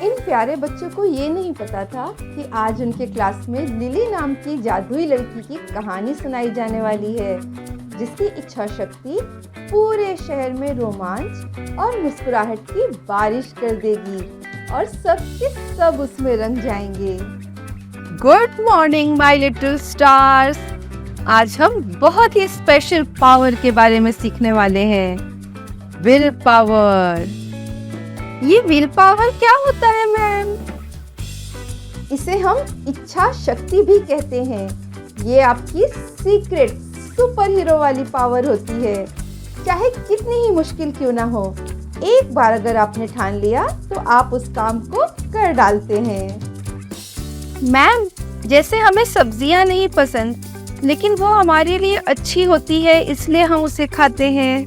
इन प्यारे बच्चों को ये नहीं पता था कि आज उनके क्लास में लिली नाम की जादुई लड़की की कहानी सुनाई जाने वाली है, जिसकी इच्छा शक्ति पूरे शहर में रोमांच और मुस्कुराहट की बारिश कर देगी और सबके सब उसमें रंग जाएंगे। Good morning my little stars. आज हम बहुत ही स्पेशल पावर के बारे में सीखने वाले हैं, विल पावर। ये विल पावर क्या होता है मैम? इसे हम इच्छा शक्ति भी कहते हैं। ये आपकी सीक्रेट सुपर हीरो वाली पावर होती है। चाहे कितनी ही मुश्किल क्यों ना हो, एक बार अगर आपने ठान लिया तो आप उस काम को कर डालते हैं। मैम, जैसे हमें सब्जियां नहीं पसंद, लेकिन वो हमारे लिए अच्छी होती है, इसलिए हम उसे खाते हैं।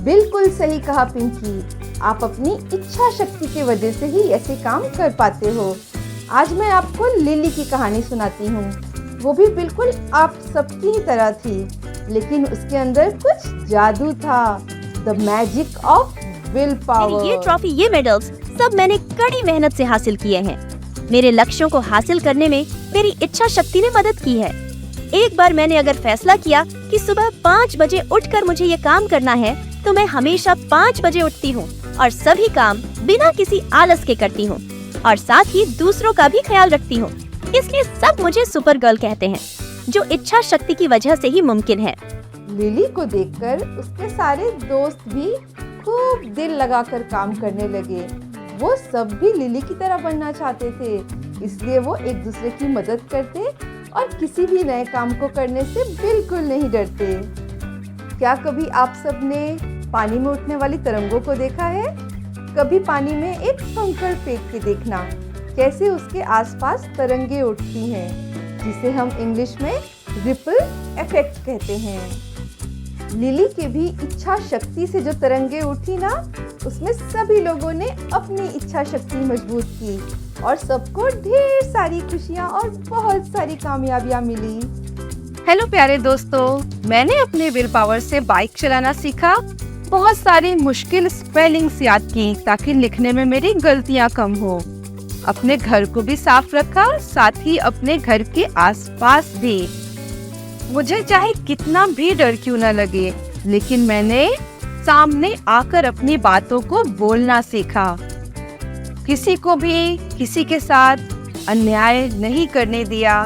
बिल्कुल सही कहा पिंकी। आप अपनी इच्छा शक्ति की वजह से ही ऐसे काम कर पाते हो। आज मैं आपको लिली की कहानी सुनाती हूँ। वो भी बिल्कुल आप सबकी ही तरह थी, लेकिन उसके अंदर कुछ जादू था। The magic of will power. ये ट्रॉफी, ये मेडल्स सब मैंने कड़ी मेहनत से हासिल किए हैं। मेरे लक्ष्यों को हासिल करने में मेरी इच्छा शक्ति ने मदद की है। एक बार मैंने अगर फैसला किया कि सुबह 5 बजे उठकर मुझे ये काम करना है, तो मैं हमेशा 5 बजे उठती हूँ और सभी काम बिना किसी आलस के करती हूँ और साथ ही दूसरों का भी ख्याल रखती हूँ। इसलिए सब मुझे सुपर गर्ल कहते हैं, जो इच्छा शक्ति की वजह से ही मुमकिन है। लिली को देखकर उसके सारे दोस्त भी खूब दिल लगाकर काम करने लगे। वो सब भी लिली की तरह बनना चाहते थे, इसलिए वो एक दूसरे की मदद करते और किसी भी नए काम को करने से बिल्कुल नहीं डरते। क्या कभी आप सब ने पानी में उठने वाली तरंगों को देखा है? कभी पानी में एक कंकड़ फेंक के देखना, कैसे उसके आसपास तरंगे उठती हैं, जिसे हम इंग्लिश में रिपल इफेक्ट कहते हैं। लिली के भी इच्छा शक्ति से जो तरंगे उठी ना, उसमें सभी लोगों ने अपनी इच्छा शक्ति मजबूत की और सबको ढेर सारी खुशियां और बहुत सारी कामयाबियां मिली। हेलो प्यारे दोस्तों, मैंने अपने विल पावर से बाइक चलाना सीखा। बहुत सारी मुश्किल स्पेलिंग्स याद की ताकि लिखने में मेरी गलतियां कम हो। अपने घर को भी साफ रखा, साथ ही अपने घर के आसपास भी। मुझे चाहे कितना भी डर क्यों न लगे, लेकिन मैंने सामने आकर अपनी बातों को बोलना सीखा। किसी को भी किसी के साथ अन्याय नहीं करने दिया।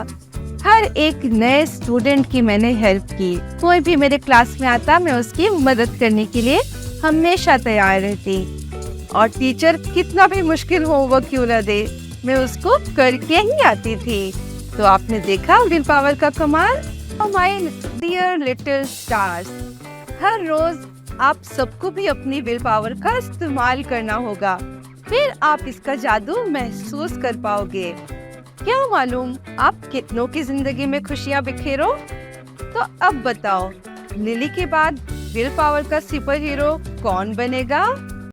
हर एक नए स्टूडेंट की मैंने हेल्प की। कोई भी मेरे क्लास में आता, मैं उसकी मदद करने के लिए हमेशा तैयार रहती। और टीचर कितना भी मुश्किल होमवर्क क्यों न दे, मैं उसको करके ही आती थी। तो आपने देखा विल पावर का कमाल। माय डियर लिटिल स्टार्स, हर रोज आप सबको भी अपनी विल पावर का इस्तेमाल करना होगा, फिर आप इसका जादू महसूस कर पाओगे। क्या मालूम आप कितनों की जिंदगी में खुशियां बिखेरो। तो अब बताओ, लिली के बाद विल पावर का सुपर हीरो कौन बनेगा?